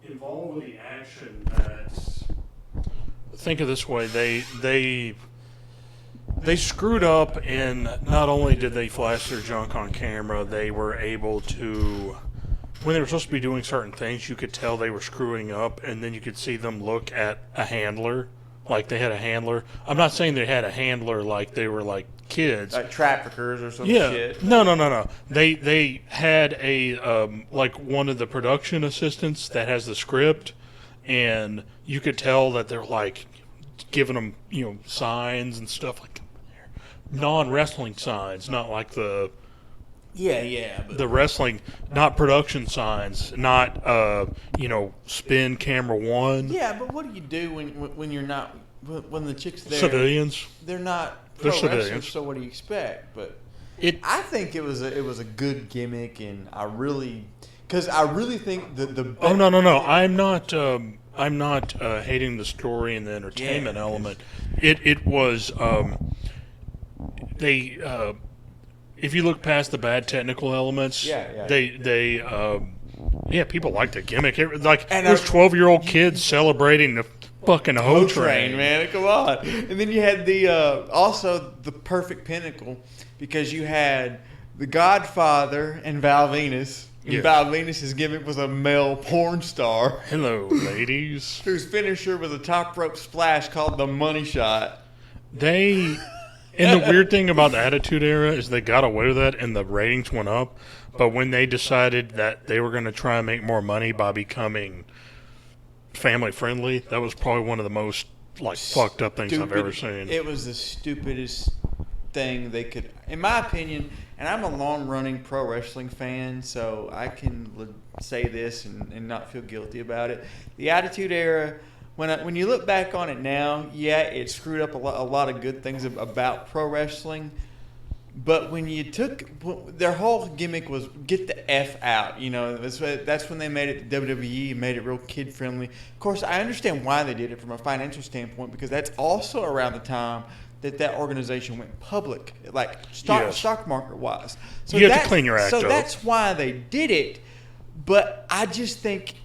involved with the action that's... Think of it this way, they screwed up, and not only did they flash their junk on camera, they were able to, when they were supposed to be doing certain things, you could tell they were screwing up, and then you could see them look at a handler, like they had a handler. I'm not saying they had a handler like they were like kids. Like traffickers or some shit. No. They had a, like one of the production assistants that has the script, and you could tell that they're like giving them, signs and stuff like non-wrestling signs, not like the the wrestling, not production signs, not spin camera one. Yeah, but what do you do when you're not, when the chicks there? Civilians. They're not They're pro civilians. wrestlers, so what do you expect? But I think it was a good gimmick, and I really think the Oh no! I'm not hating the story and the entertainment element. It was if you look past the bad technical elements, people like the gimmick. There's 12-year-old kids celebrating the fucking Ho Train, man. Come on. And then you had the also the perfect pinnacle, because you had the Godfather and Val Venus. And Val Venus' gimmick was a male porn star. Hello, ladies. Whose finisher was a top rope splash called the Money Shot. And the weird thing about the Attitude Era is they got away with that and the ratings went up. But when they decided that they were going to try and make more money by becoming family friendly, that was probably one of the most fucked up things I've ever seen. It was the stupidest thing they could, in my opinion. And I'm a long-running pro wrestling fan, so I can say this and not feel guilty about it. The Attitude Era, when you look back on it now, it screwed up a lot of good things about pro wrestling. But when you their whole gimmick was get the F out. That's when they made it WWE, made it real kid-friendly. Of course, I understand why they did it from a financial standpoint, because that's also around the time that organization went public, like stock market wise. So you have to clean your act up. So that's why they did it. But I just think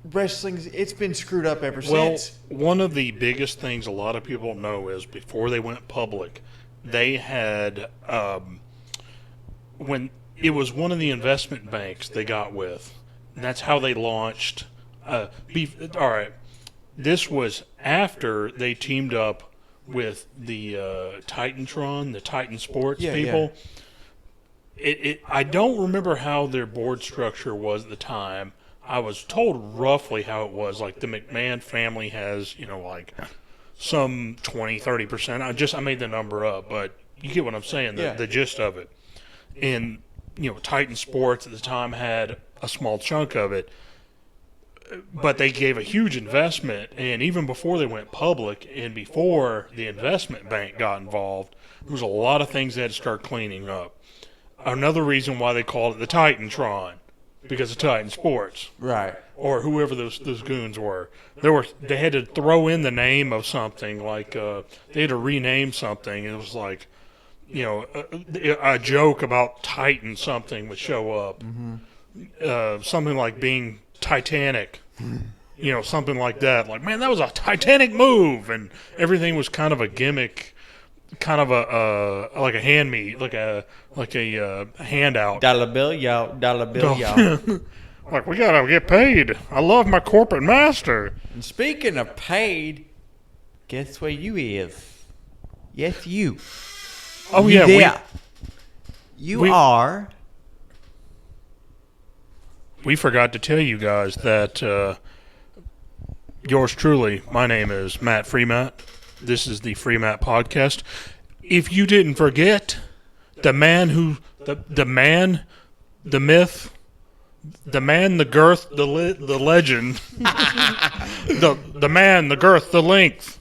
it's been screwed up ever since. One of the biggest things a lot of people don't know is before they went public, they had when it was one of the investment banks they got with, and that's how they launched. All right, this was after they teamed up with the Titantron, the Titan Sports people. Yeah. I don't remember how their board structure was at the time. I was told roughly how it was. Like the McMahon family has, some 20-30%. I made the number up, but you get what I'm saying, the gist of it. And, Titan Sports at the time had a small chunk of it. But they gave a huge investment, and even before they went public and before the investment bank got involved, there was a lot of things they had to start cleaning up. Another reason why they called it the Titantron, because of Titan Sports. Right. Or whoever those goons were. They had to throw in the name of something, like they had to rename something. It was like, a joke about Titan something would show up. Mm-hmm. Something like being Titanic, something like that. Like, man, that was a Titanic move, and everything was kind of a gimmick, kind of like a handout. Dollar bill, y'all. Like, we gotta get paid. I love my corporate master. And speaking of paid, guess where you is? Yes, you. Oh yeah, there. You are. We forgot to tell you guys that yours truly, my name is Matt Freemat. This is the Freemat Podcast. If you didn't forget, the man, the myth, the man, the girth, the legend, the man, the girth, the length,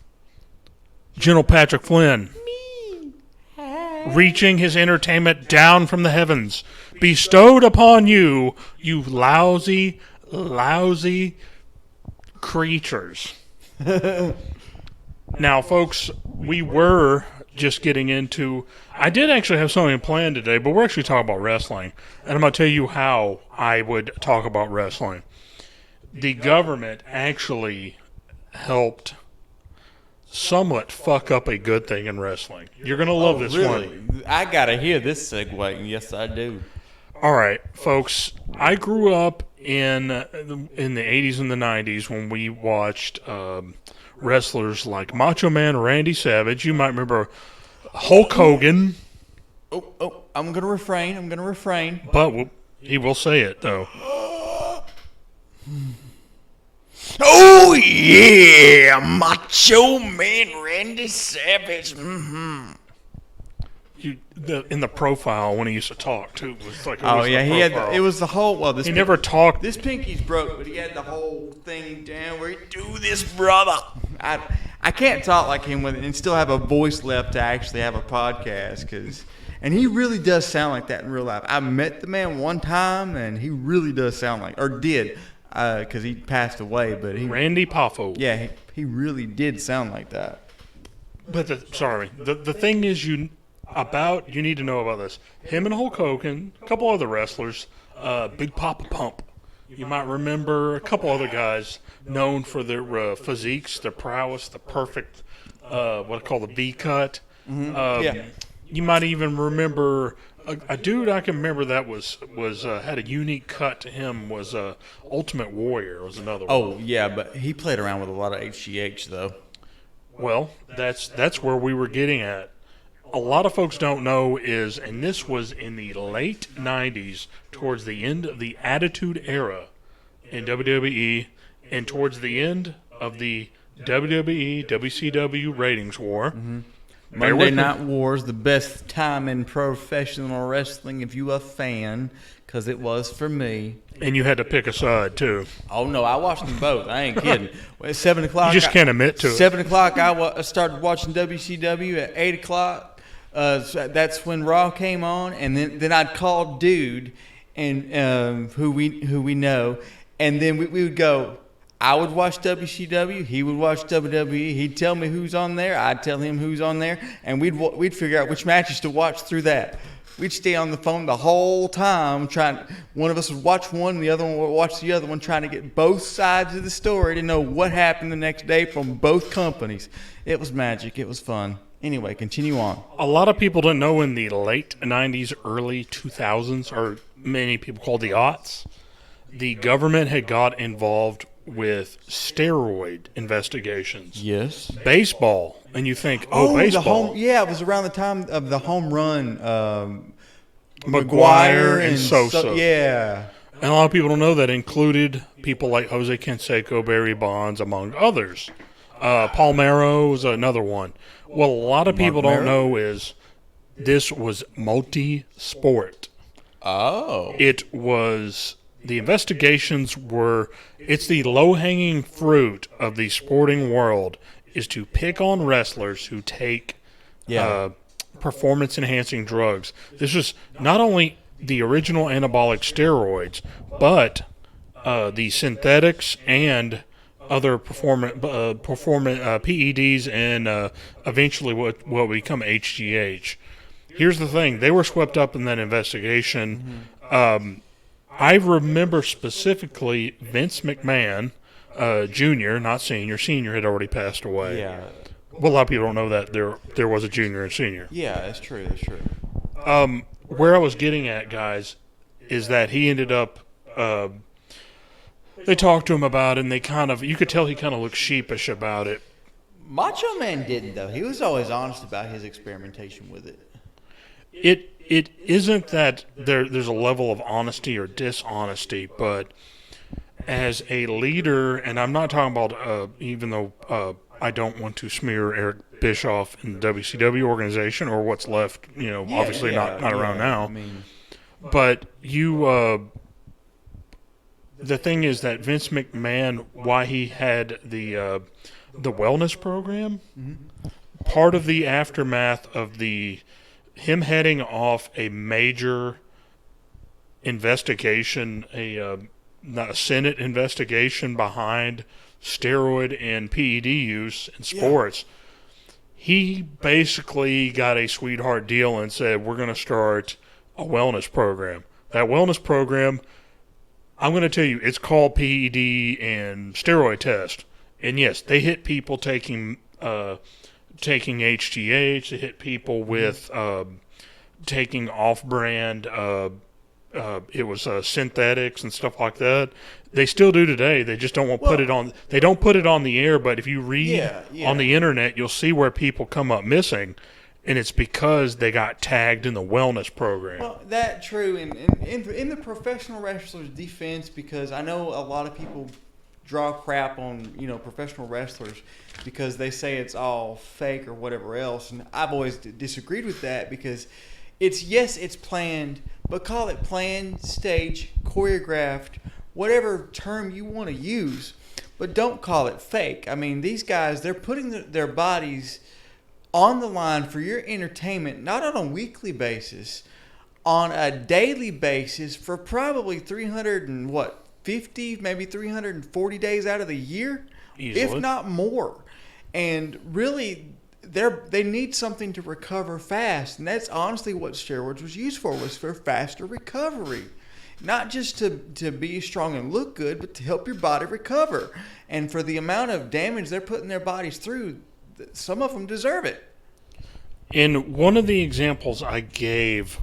General Patrick Flynn, reaching his entertainment down from the heavens, bestowed upon you, you lousy creatures. Now, folks, we were just getting into... I did actually have something planned today, but we're actually talking about wrestling. And I'm going to tell you how I would talk about wrestling. the government actually helped somewhat fuck up a good thing in wrestling. You're going to love this one. I gotta hear this segue, and yes, I do. All right, folks. I grew up in the 80s and the 90s when we watched wrestlers like Macho Man, Randy Savage. You might remember Hulk Hogan. Oh, I'm gonna refrain. But he will say it, though. Oh, yeah, Macho Man Randy Savage. Mm-hmm. In the profile when he used to talk, too. Was like he had it was the whole. Well, he never talked. This pinky's broke, but he had the whole thing down where he do this, brother. I can't talk like him and still have a voice left to actually have a podcast, and he really does sound like that in real life. I met the man one time, and he really does sound like, or did, because he passed away. But Randy Poffo. Yeah, he really did sound like that. But the thing is, you need to know about this. Him and Hulk Hogan, a couple other wrestlers, Big Papa Pump. You might remember a couple other guys known for their physiques, their prowess, the perfect, what I call the V cut. Yeah. You might even remember a dude I can remember that was had a unique cut to him was Ultimate Warrior was another one. Oh yeah, but he played around with a lot of HGH though. Well, that's where we were getting at. A lot of folks don't know and this was in the late 90s, towards the end of the Attitude Era in WWE, and towards the end of the WWE WCW ratings war. Mm-hmm. Monday Night Wars, the best time in professional wrestling if you a fan, because it was for me. And you had to pick a side, too. Oh, no, I watched them both. I ain't kidding. At 7 o'clock. You just can't admit to it. 7 o'clock, I started watching WCW. At 8 o'clock, so that's when Raw came on. And then I'd call Dude, and who we know. And then we would go, I would watch WCW, he would watch WWE. He'd tell me who's on there, I'd tell him who's on there. And we'd figure out which matches to watch through that. We'd stay on the phone the whole time one of us would watch one and the other one would watch the other one, trying to get both sides of the story to know what happened the next day from both companies. It was magic. It was fun. Anyway, continue on. A lot of people don't know in the late 90s, early 2000s, or many people call the aughts, the government had got involved with steroid investigations. Yes. Baseball. And you think, baseball. It was around the time of the home run. McGuire and Sosa. Yeah. And a lot of people don't know that included people like Jose Canseco, Barry Bonds, among others. Palmeiro was another one. What a lot of people don't know is this was multi-sport. Oh. It was... The investigations it's the low-hanging fruit of the sporting world is to pick on wrestlers who take performance-enhancing drugs. This was not only the original anabolic steroids, but the synthetics and other PEDs and eventually what will become HGH. Here's the thing. They were swept up in that investigation. Mm-hmm. I remember specifically Vince McMahon, Jr., not Senior. Senior had already passed away. Yeah. Well, a lot of people don't know that there was a Junior and Senior. Yeah, that's true. That's true. Where I was getting at, guys, is that he ended up. They talked to him about it, and you could tell he kind of looked sheepish about it. Macho Man didn't, though. He was always honest about his experimentation with it. It isn't that there's a level of honesty or dishonesty, but as a leader, and I'm not talking about, even though I don't want to smear Eric Bischoff in the WCW organization or what's left, obviously not around now. But the thing is that Vince McMahon, why he had the wellness program, mm-hmm. part of the aftermath of him heading off a major investigation, a Senate investigation behind steroid and PED use in sports, he basically got a sweetheart deal and said, we're going to start a wellness program. That wellness program, I'm going to tell you, it's called PED and steroid test. And yes, they hit people taking HGH. They hit people with taking off-brand. It was synthetics and stuff like that. They still do today. They just don't want put it on. They don't put it on the air. But if you read on the internet, you'll see where people come up missing, and it's because they got tagged in the wellness program. Well, that's true. In the professional wrestlers' defense, because I know a lot of people draw crap on professional wrestlers because they say it's all fake or whatever else, and I've always disagreed with that because it's planned, but call it planned, staged, choreographed, whatever term you want to use, but don't call it fake. I mean, these guys, they're putting their bodies on the line for your entertainment, not on a weekly basis, on a daily basis for probably 350, maybe 340 days out of the year, Easily. if not more. And really, they need something to recover fast, and that's honestly what steroids was used for, was for faster recovery. Not just to be strong and look good, but to help your body recover. And for the amount of damage they're putting their bodies through, some of them deserve it. In one of the examples I gave,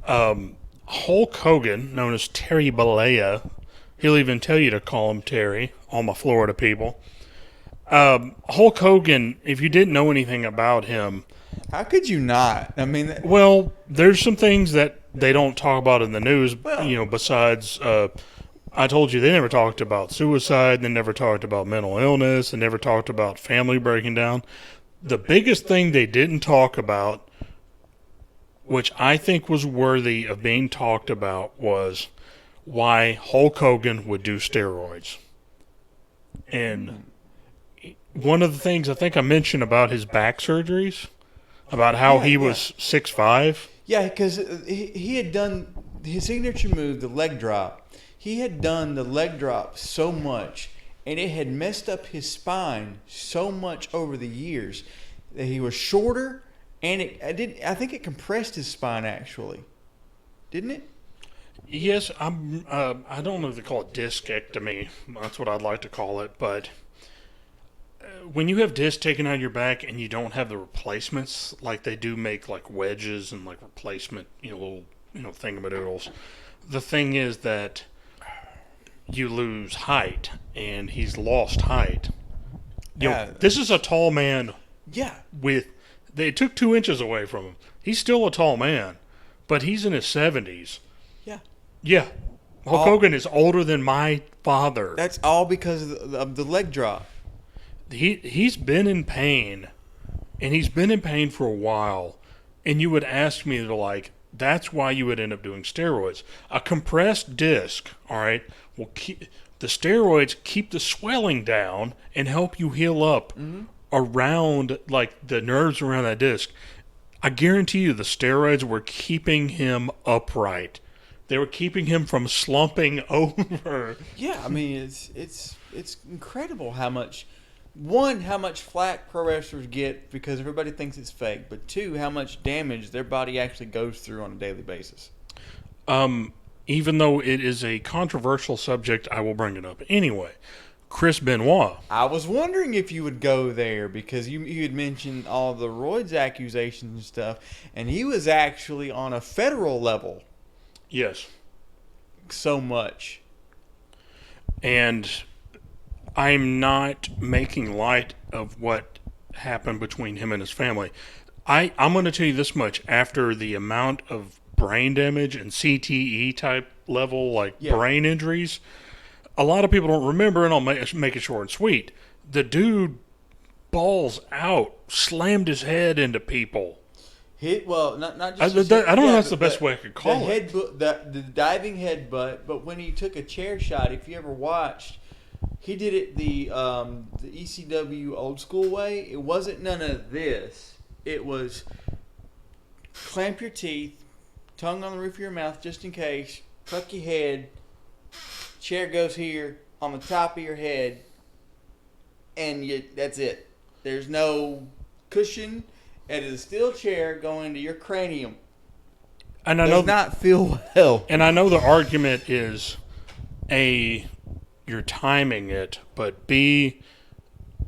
Hulk Hogan, known as Terry Bollea, he'll even tell you to call him Terry, all my Florida people. Hulk Hogan, if you didn't know anything about him... How could you not? I mean... Well, there's some things that they don't talk about in the news, besides... I told you they never talked about suicide, they never talked about mental illness, they never talked about family breaking down. The biggest thing they didn't talk about, which I think was worthy of being talked about, was why Hulk Hogan would do steroids. And one of the things I think I mentioned about his back surgeries, about how he was 6'5". Yeah, because he had done his signature move, the leg drop. He had done the leg drop so much, and it had messed up his spine so much over the years that he was shorter, and I think it compressed his spine actually, didn't it? Yes, I don't know if they call it discectomy. That's what I'd like to call it, but when you have discs taken out of your back and you don't have the replacements, like they do make like wedges and like replacement, little thingamadoodles. The thing is that you lose height, and he's lost height. This is a tall man. Yeah. They took 2 inches away from him. He's still a tall man, but he's in his 70s. Yeah. Yeah. Hulk Hogan is older than my father. That's all because of the leg drop. He's been in pain, and he's been in pain for a while. And you would ask me to that's why you would end up doing steroids. A compressed disc, all right, will keep the steroids keep the swelling down and help you heal up around the nerves around that disc. I guarantee you the steroids were keeping him upright. They were keeping him from slumping over. Yeah, I mean it's incredible how much flack pro wrestlers get because everybody thinks it's fake, but 2, how much damage their body actually goes through on a daily basis. Even though it is a controversial subject, I will bring it up anyway. Chris Benoit. I was wondering if you would go there because you had mentioned all the roids accusations and stuff, and he was actually on a federal level. Yes. So much. And I'm not making light of what happened between him and his family. I'm going to tell you this much. After the amount of brain damage and CTE type level, brain injuries, a lot of people don't remember, and I'll make it short and sweet. The dude balls out, slammed his head into people. Not just. I don't know if that's the best way I could call it. The diving headbutt, but when he took a chair shot, if you ever watched, he did it the ECW old school way. It wasn't none of this. It was clamp your teeth, tongue on the roof of your mouth just in case, tuck your head, chair goes here on the top of your head, and that's it. There's no cushion. It is a steel chair going to your cranium. And I know does not feel well. And I know the argument is A, you're timing it, but B,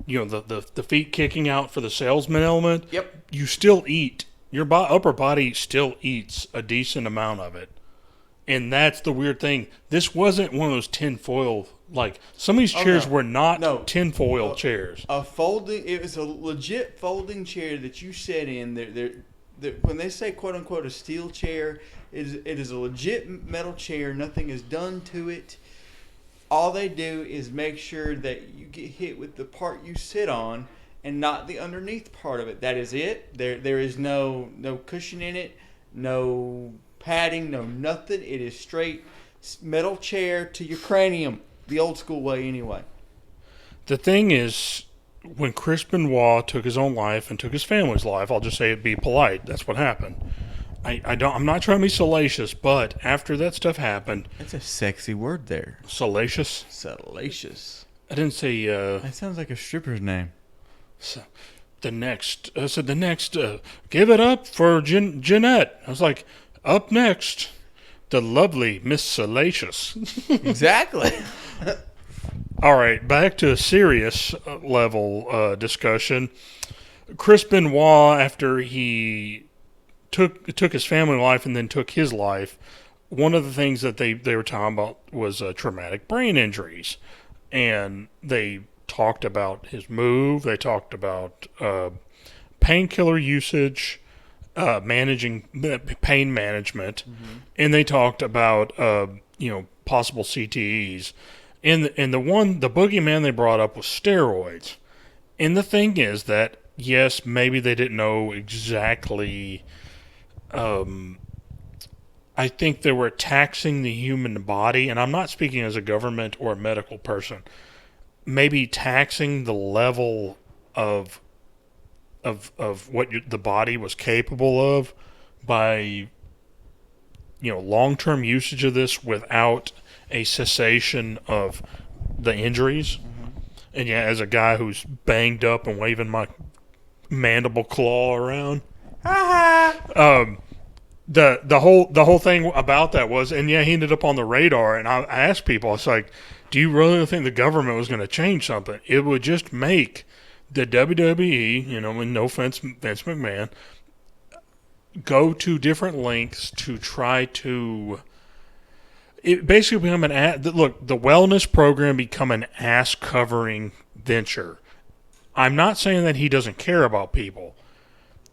the feet kicking out for the salesman element. Yep. You still eat. Your upper body still eats a decent amount of it. And that's the weird thing. This wasn't one of those tinfoil, like, some of these chairs were not tinfoil chairs. It was a legit folding chair that you sat in. When they say, quote unquote, a steel chair, it is a legit metal chair. Nothing is done to it. All they do is make sure that you get hit with the part you sit on and not the underneath part of it. That is it. There is no cushion in it, no padding, no nothing. It is straight metal chair to your cranium, the old school way anyway. The thing is, when Chris Benoit took his own life and took his family's life, I'll just say it, be polite. That's what happened. I'm not trying to be salacious, but after that stuff happened, That's a sexy word there. salacious. Salacious. I didn't say. That sounds like a stripper's name. So the next, give it up for Jeanette. I was like, up next, the lovely Miss Salacious. Exactly. All right, back to a serious level discussion. Chris Benoit, after he took his family life and then took his life, one of the things that they were talking about was traumatic brain injuries. And they talked about his move. They talked about painkiller usage, managing pain management, and they talked about possible CTEs. And the boogeyman they brought up was steroids. And the thing is that yes, maybe they didn't know exactly. I think they were taxing the human body, and I'm not speaking as a government or a medical person. Maybe taxing the level of what the body was capable of by long-term usage of this without a cessation of the injuries. And yeah, as a guy who's banged up and waving my mandible claw around, the whole thing about that was, and yeah, he ended up on the radar. And I asked people, I was like, do you really think the government was going to change something? It would just make the WWE, and no offense, Vince McMahon, go to different lengths to try to. It basically become look, the wellness program become an ass covering venture. I'm not saying that he doesn't care about people.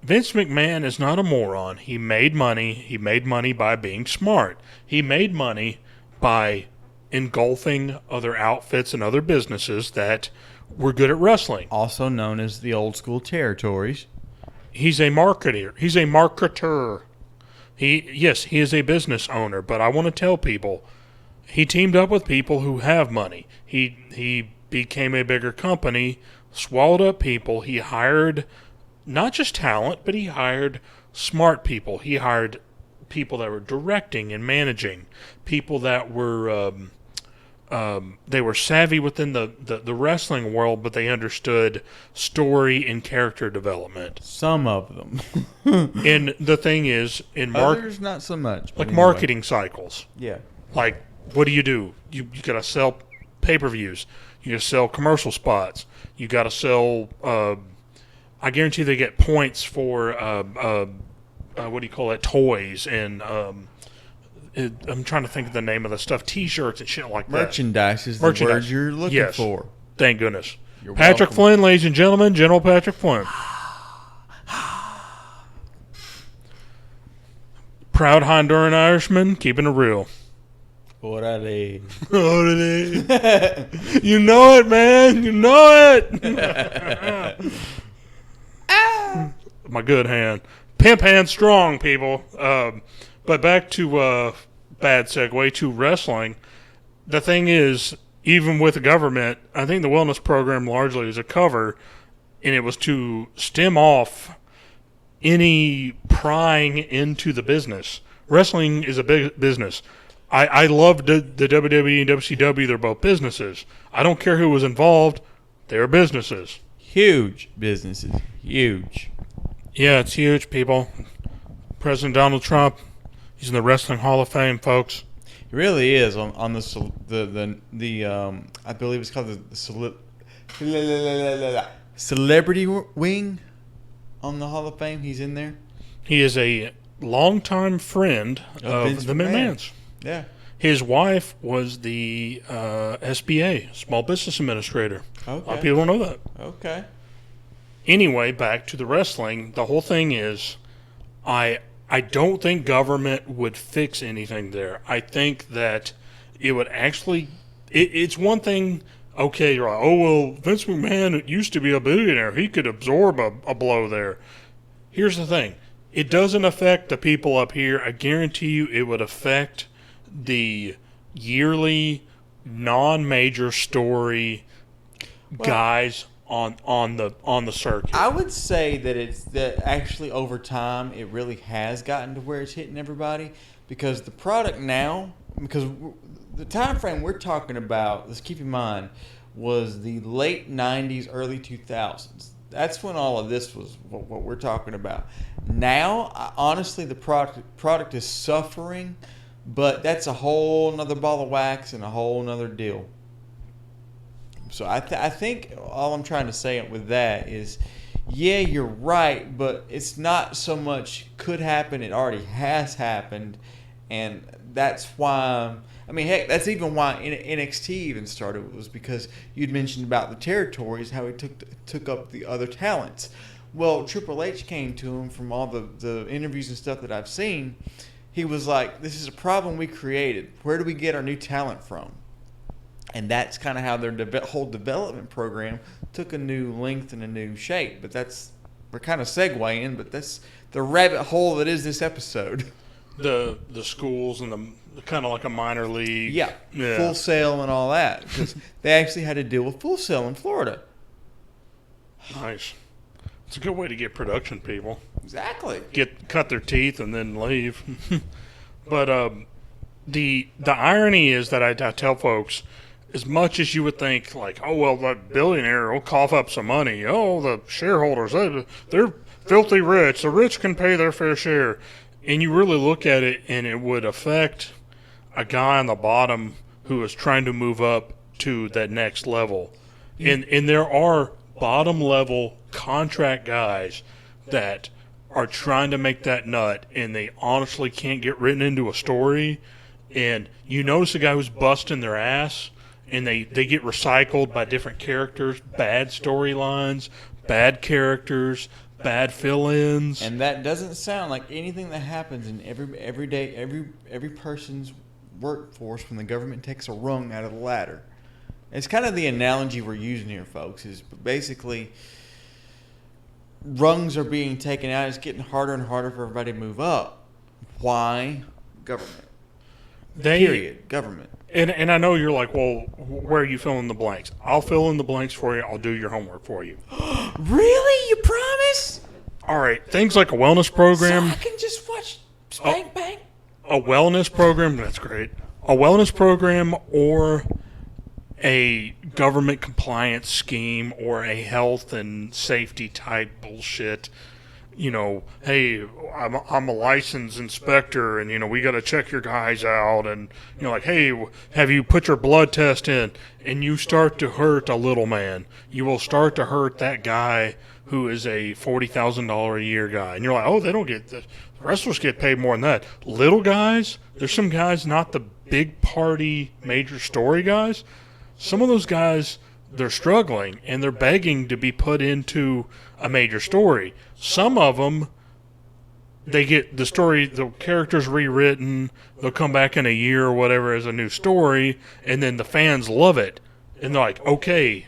Vince McMahon is not a moron. He made money. He made money by being smart. He made money by engulfing other outfits and other businesses that were good at wrestling. Also known as the old school territories. He's a marketer. He's a marketer. He is a business owner, but I want to tell people, he teamed up with people who have money. He became a bigger company, swallowed up people. He hired not just talent, but he hired smart people. He hired people that were directing and managing, people that were they were savvy within the wrestling world, but they understood story and character development. Some of them. And the thing is, others not so much. Like anyway. Marketing cycles. Yeah. Like, what do? You got to sell pay-per-views. You got to sell commercial spots. You got to sell. I guarantee they get points for what do you call it? Toys and. I'm trying to think of the name of the stuff. T-shirts and shit like that. Merchandise is the word you're looking for. Thank goodness. You're Patrick welcome. Flynn, ladies and gentlemen. General Patrick Flynn. Proud Honduran Irishman, keeping it real. Orale. You know it, man. You know it. My good hand. Pimp hand strong, people. But back to bad segue to wrestling. The thing is, even with the government, I think the wellness program largely is a cover, and it was to stem off any prying into the business. Wrestling is a big business. I love the WWE and WCW. They're both businesses. I don't care who was involved. They're businesses. Huge businesses. Huge. Yeah, it's huge, people. President Donald Trump, he's in the Wrestling Hall of Fame, folks. It really is on the I believe it's called the celebrity wing on the Hall of Fame. He's in there. He is a longtime friend of the McMahons. Yeah. His wife was the SBA, Small Business Administrator. Okay. A lot of people don't know that. Okay. Anyway, back to the wrestling. The whole thing is, I don't think government would fix anything there. I think that it would actually. It's one thing. Okay, you're like, oh well, Vince McMahon used to be a billionaire. He could absorb a blow there. Here's the thing. It doesn't affect the people up here. I guarantee you, it would affect the yearly non-major story guys on the circuit. I would say that it's that actually over time it really has gotten to where it's hitting everybody, because the product now, because the time frame we're talking about, let's keep in mind, was the late 90s, early 2000s. That's when all of this was what we're talking about. Now, honestly, the product is suffering, but that's a whole nother ball of wax and a whole nother deal. So I think all I'm trying to say with that is, yeah, you're right, but it's not so much could happen. It already has happened, and that's why. I mean, heck, that's even why NXT even started, was because you'd mentioned about the territories, how he took up the other talents. Well, Triple H came to him from all the interviews and stuff that I've seen. He was like, this is a problem we created. Where do we get our new talent from? And that's kind of how their whole development program took a new length and a new shape. But we're kind of segueing, but that's the rabbit hole that is this episode. The schools and the kind of like a minor league. Yeah, Full Sail and all that. Because they actually had to deal with Full Sail in Florida. Nice. It's a good way to get production people. Exactly. Cut their teeth and then leave. But the irony is that I tell folks, as much as you would think, like, oh, well, that billionaire will cough up some money. Oh, the shareholders, they're filthy rich. The rich can pay their fair share. And you really look at it, and it would affect a guy on the bottom who is trying to move up to that next level. And there are bottom-level contract guys that are trying to make that nut, and they honestly can't get written into a story. And you notice a guy who's busting their ass, and they get recycled by different characters, bad storylines, bad characters, bad fill-ins. And that doesn't sound like anything that happens in every person's workforce when the government takes a rung out of the ladder. It's kind of the analogy we're using here, folks, is basically rungs are being taken out. It's getting harder and harder for everybody to move up. Why? Government. Period. Government. And I know you're like, well, where are you filling the blanks? I'll fill in the blanks for you. I'll do your homework for you. Really? You promise? All right. Things like a wellness program. So I can just watch Spank Bang? A wellness program, that's great. A wellness program or a government compliance scheme or a health and safety type bullshit. You know, hey, I'm a licensed inspector, and, you know, we got to check your guys out. And, you know, like, hey, have you put your blood test in? And you start to hurt a little man. You will start to hurt that guy who is a $40,000 a year guy. And you're like, oh, they don't get this. Wrestlers get paid more than that. Little guys, there's some guys, not the big party major story guys. Some of those guys, they're struggling, and they're begging to be put into a major story. Some of them, they get the story, the character's rewritten, they'll come back in a year or whatever as a new story, and then the fans love it. And they're like, okay,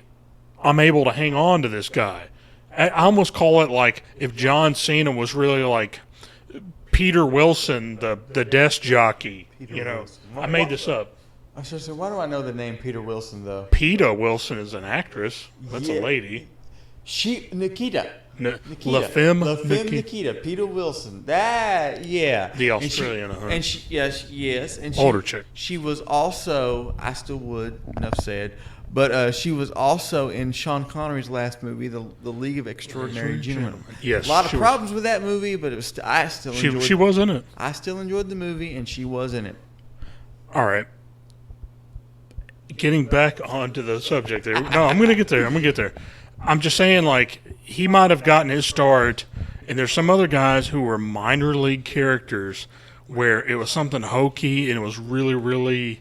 I'm able to hang on to this guy. I almost call it like if John Cena was really like Peter Wilson, the desk jockey. Peter you know, Wilson. I made this up. I should say, why do I know the name Peter Wilson, though? Peter Wilson is an actress. That's a lady. Nikita. La Femme Nikita. Peter Wilson. Yeah. The Australian, and she, yes. And she, older chick. She was also, I still would, enough said, but she was also in Sean Connery's last movie, The League of Extraordinary Gentlemen. Yes. A lot of problems with that movie, but it was I still enjoyed it. She was in it. I still enjoyed the movie, and she was in it. All right. Getting back onto the subject there. No, I'm going to get there. I'm just saying, like, he might have gotten his start, and there's some other guys who were minor league characters where it was something hokey and it was really, really,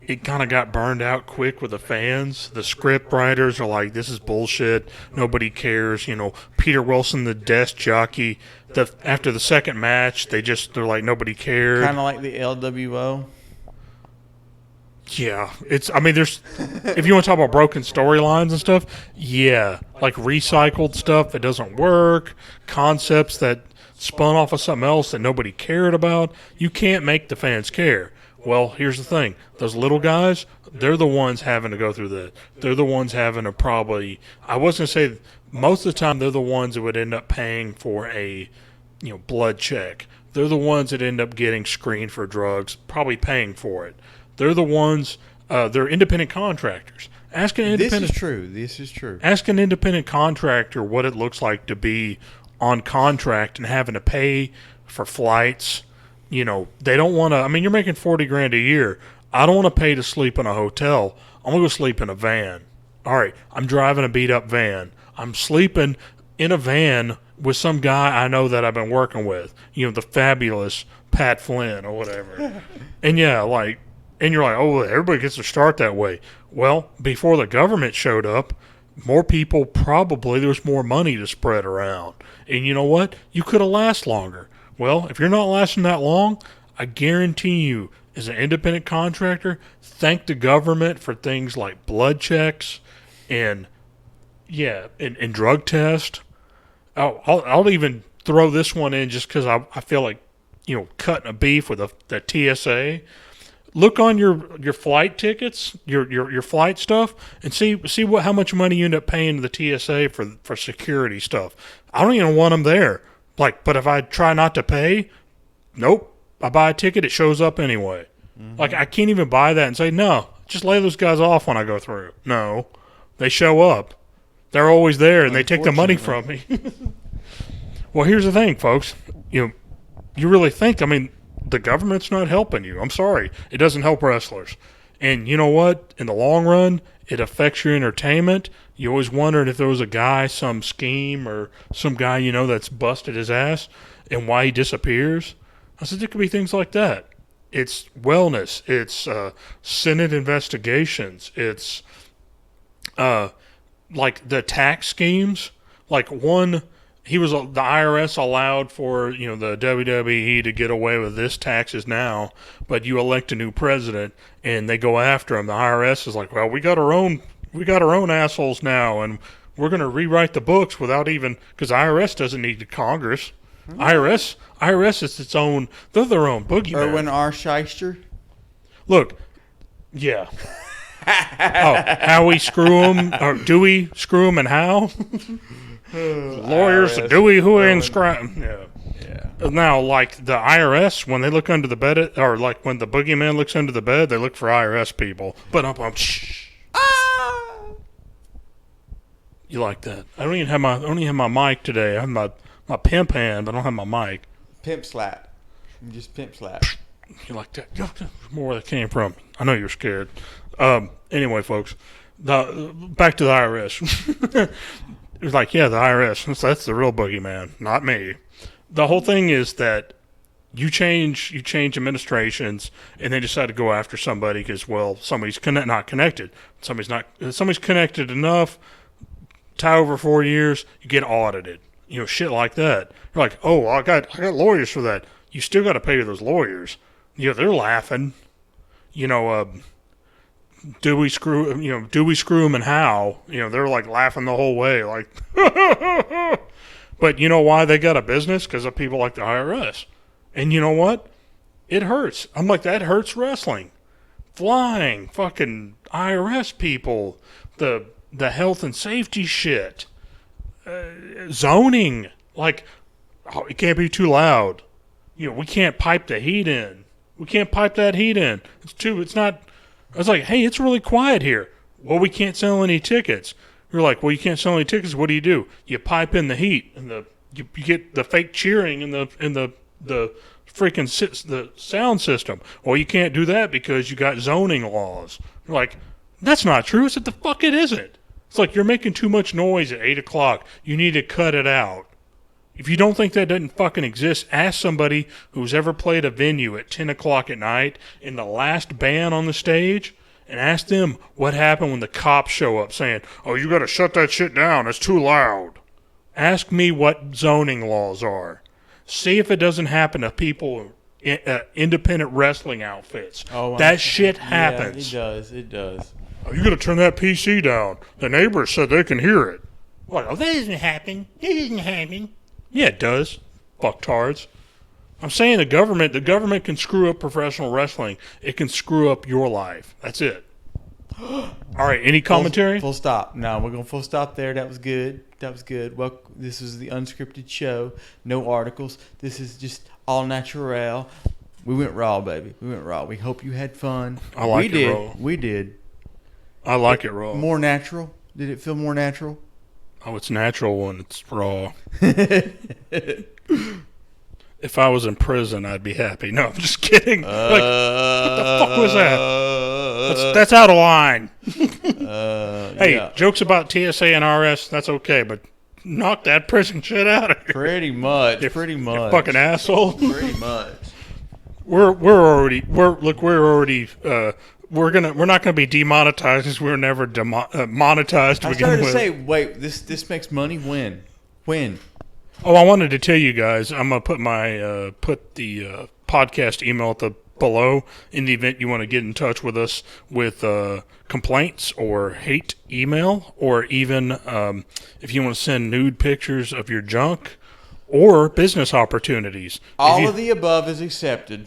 it kind of got burned out quick with the fans. The script writers are like, this is bullshit. Nobody cares. You know, Peter Wilson, the desk jockey, after the second match, they're like, nobody cared. Kind of like the LWO. Yeah, there's, if you want to talk about broken storylines and stuff, yeah, like recycled stuff that doesn't work, concepts that spun off of something else that nobody cared about. You can't make the fans care. Well, here's the thing. Those little guys, they're the ones having to go through that. They're the ones having to probably, I was going to say, most of the time they're the ones that would end up paying for a, blood check. They're the ones that end up getting screened for drugs, probably paying for it. They're the ones, they're independent contractors. This is true. Ask an independent contractor what it looks like to be on contract and having to pay for flights. They don't want to, you're making $40,000 a year. I don't want to pay to sleep in a hotel. I'm going to go sleep in a van. All right, I'm driving a beat up van. I'm sleeping in a van with some guy I know that I've been working with. The fabulous Pat Flynn or whatever. And yeah, and you're like, oh, everybody gets their start that way. Well, before the government showed up, more people there was more money to spread around. And you know what? You could have lasted longer. Well, if you're not lasting that long, I guarantee you, as an independent contractor, thank the government for things like blood checks and drug tests. I'll even throw this one in just because I feel like, cutting a beef with the TSA. Look on your flight tickets, your flight stuff, and see how much money you end up paying to the TSA for security stuff. I don't even want them there. But if I try not to pay, nope. I buy a ticket, it shows up anyway. Mm-hmm. I can't even buy that and say, no, just lay those guys off when I go through. No, they show up. They're always there, and they take the money from me. Well, here's the thing, folks. You really think, the government's not helping you. I'm sorry. It doesn't help wrestlers. And you know what? In the long run, it affects your entertainment. You always wondered if there was a guy, some scheme, or some guy, that's busted his ass and why he disappears. I said, there could be things like that. It's wellness. It's Senate investigations. It's like the tax schemes. The IRS allowed for, the WWE to get away with this taxes now, but you elect a new president and they go after him. The IRS is like, well, we got our own assholes now, and we're going to rewrite the books without even, because IRS doesn't need the Congress. IRS is its own, they're their own boogeyman. Erwin R. Shyster. Look, yeah. How we screw them, or do we screw them, and how? Lawyers, Dewey, Hooey, and Scrum. Yeah. Now, the IRS, when they look under the bed, or when the boogeyman looks under the bed, they look for IRS people. But shh. You like that? I don't even have my mic today. I have my pimp hand, but I don't have my mic. Pimp slap. Just pimp slap. You like that? More where that came from. I know you're scared. Anyway, folks, back to the IRS. It was the IRS. That's the real boogeyman, not me. The whole thing is that you change administrations, and they decide to go after somebody because, well, somebody's not connected. Somebody's connected enough. Tie over 4 years, you get audited. Shit like that. You're like, oh, I got lawyers for that. You still got to pay those lawyers. They're laughing. Do we screw them and how? They're laughing the whole way, But you know why they got a business? Because of people like the IRS. And you know what? It hurts. I'm like, that hurts wrestling. Flying, fucking IRS people, the health and safety shit, zoning. It can't be too loud. We can't pipe the heat in. We can't pipe that heat in. It's not. I was like, hey, it's really quiet here. Well, we can't sell any tickets. You're like, well, you can't sell any tickets. What do? You pipe in the heat, and you get the fake cheering and the freaking the sound system. Well, you can't do that because you got zoning laws. You're like, that's not true. I said, the fuck it isn't. It's like you're making too much noise at 8 o'clock. You need to cut it out. If you don't think that doesn't fucking exist, ask somebody who's ever played a venue at 10 o'clock at night in the last band on the stage, and ask them what happened when the cops show up saying, oh, you got to shut that shit down. It's too loud. Ask me what zoning laws are. See if it doesn't happen to people in independent wrestling outfits. Oh, that shit happens. Yeah, it does. Oh, you got to turn that PC down. The neighbors said they can hear it. What? Oh, that isn't happening. That isn't happening. Yeah, it does. Fucktards. I'm saying the government can screw up professional wrestling. It can screw up your life. That's it. All right, any commentary? Full stop. No, we're going full stop there. That was good. Well, this is the unscripted show. No articles. This is just all natural. We went raw, baby. We went raw. We hope you had fun. I like it raw. We did. I like it raw. More natural? Did it feel more natural? Oh, it's natural when it's raw. If I was in prison, I'd be happy. No, I'm just kidding. Like, what the fuck was that? That's out of line. Hey, yeah. Jokes about TSA and RS, that's okay, but knock that prison shit out of here. Pretty much. You fucking asshole. Pretty much. We're not gonna be demonetized because we were never monetized to begin with. I started to say, wait, this makes money when? Oh, I wanted to tell you guys, I'm gonna put my put the podcast email at the below in the event you want to get in touch with us with complaints or hate email, or even if you want to send nude pictures of your junk or business opportunities. All of the above is accepted.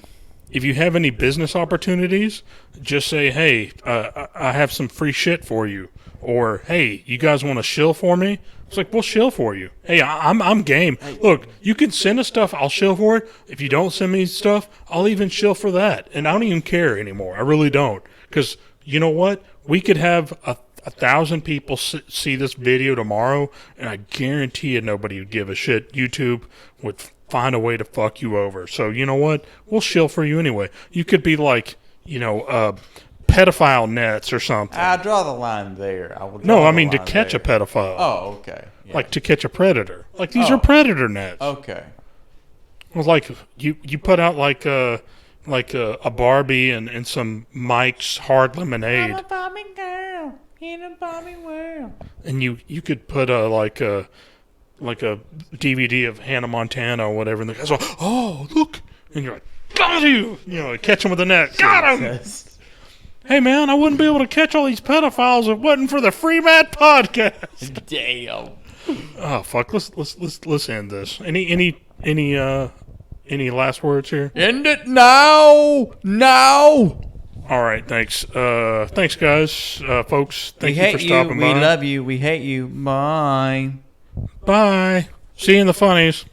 If you have any business opportunities, just say, hey, I have some free shit for you. Or, hey, you guys want to shill for me? It's like, we'll shill for you. Hey, I'm game. Look, you can send us stuff. I'll shill for it. If you don't send me stuff, I'll even shill for that. And I don't even care anymore. I really don't. Because you know what? We could have 1,000 people see this video tomorrow, and I guarantee you nobody would give a shit. YouTube would find a way to fuck you over. So you know what? We'll shill for you anyway. You could be like, pedophile nets or something. I draw the line there. To catch a pedophile. Oh, okay. Yeah. Like to catch a predator. Like these are predator nets. Okay. Well, like you put out like a Barbie and some Mike's Hard Lemonade. I'm a Barbie girl in a Barbie world. And you could put a DVD of Hannah Montana or whatever, and the guy's like, oh, look, and you're like, got you, catch him with the net, got him. Hey man, I wouldn't be able to catch all these pedophiles if it wasn't for the Free Matt podcast. Damn. Oh fuck, let's end this. Any last words here? End it now. All right, thanks. Thanks guys, folks. Thank you for stopping by. We love you. We hate you. Bye. Bye. See you in the funnies.